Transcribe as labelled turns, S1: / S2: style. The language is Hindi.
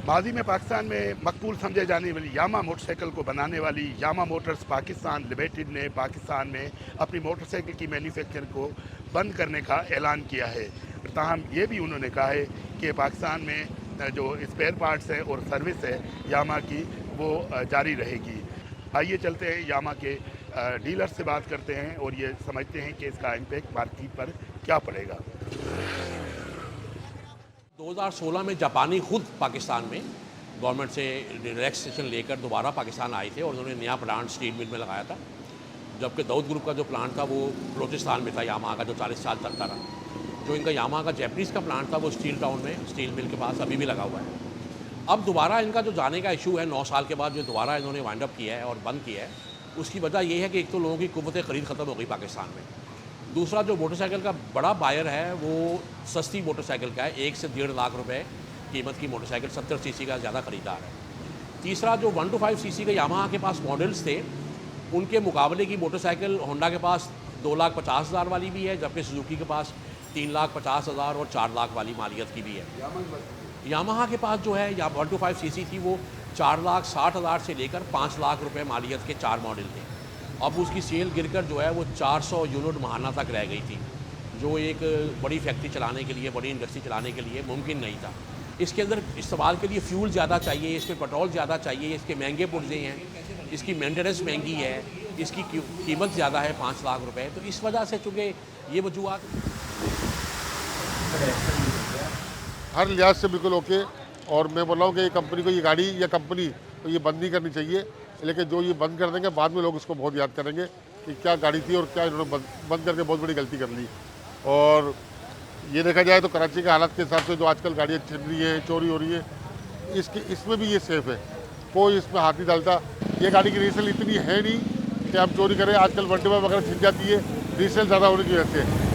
S1: माजी में पाकिस्तान में मकबूल समझे जाने वाली यामा मोटरसाइकिल को बनाने वाली यामा मोटर्स पाकिस्तान लिमिटेड ने पाकिस्तान में अपनी मोटरसाइकिल की मैन्युफैक्चर को बंद करने का ऐलान किया है। ताहम ये भी उन्होंने कहा है कि पाकिस्तान में जो स्पेयर पार्ट्स हैं और सर्विस है यामा की वो जारी रहेगी। आइए चलते हैं यामा के डीलर से बात करते हैं और ये समझते हैं कि इसका इम्पैक्ट मार्केट पर क्या पड़ेगा।
S2: 2016 में जापानी खुद पाकिस्तान में गवर्नमेंट से रिलैक्सेशन लेकर दोबारा पाकिस्तान आए थे और उन्होंने नया प्लांट स्टील मिल में लगाया था। जबकि दाऊद ग्रुप का जो प्लांट था वो बलोचिस्तान में था, यामाहा का, जो 40 साल चलता रहा। जो इनका यामाहा का जैपनीज़ का प्लांट था वो स्टील टाउन में स्टील मिल के पास अभी भी लगा हुआ है। अब दोबारा इनका जो जाने का इशू है, 9 साल के बाद जो दोबारा इन्होंने वाइंड अप किया है और बंद किया है, उसकी वजह ये है कि एक तो लोगों की कुव्वत ख़रीद ख़त्म हो गई पाकिस्तान में। दूसरा, जो मोटरसाइकिल का बड़ा बायर है वो सस्ती मोटरसाइकिल का है, 1 से 1.5 लाख रुपए कीमत की मोटरसाइकिल 70 सीसी का ज़्यादा ख़रीदार है। तीसरा, जो 1 to 5 सीसी के यामाहा के पास मॉडल्स थे, उनके मुकाबले की मोटरसाइकिल होंडा के पास 2,50,000 वाली भी है, जबकि सुजुकी के पास 3,50,000 और 4 लाख वाली मालियत की भी है। यामाहा के पास जो है या 1 to 5 सीसी थी वो 4,60,000 से लेकर 5 लाख रुपए मालियत के 4 मॉडल थे। अब उसकी सेल गिरकर जो है वो 400 यूनिट माहाना तक रह गई थी, जो एक बड़ी फैक्ट्री चलाने के लिए, बड़ी इंडस्ट्री चलाने के लिए मुमकिन नहीं था। इसके अंदर इस्तेमाल के लिए फ्यूल ज़्यादा चाहिए, इसमें पेट्रोल ज़्यादा चाहिए, इसके महंगे पुर्जे हैं, इसकी मेंटेनेंस महंगी है, इसकी कीमत ज़्यादा है 5 लाख रुपए। तो इस वजह से चूँकि ये वजूहत
S3: हर लिहाज से बिल्कुल ओके। और मैं बोल रहा हूँ कि ये कंपनी को, ये गाड़ी या कंपनी को ये बंद नहीं करनी चाहिए, लेकिन जो ये बंद कर देंगे बाद में लोग इसको बहुत याद करेंगे कि क्या गाड़ी थी और क्या इन्होंने बंद करके बहुत बड़ी गलती कर ली। और ये देखा जाए तो कराची के हालात के हिसाब से जो आजकल गाड़ियाँ छिन रही है, चोरी हो रही है, इसमें भी ये सेफ़ है, कोई इसमें हाथ नहीं डालता। ये गाड़ी की रीसेल इतनी है नहीं कि हम चोरी करें। आजकल 125 वगैरह छिन जाती है रीसेल ज़्यादा होने की वजह से।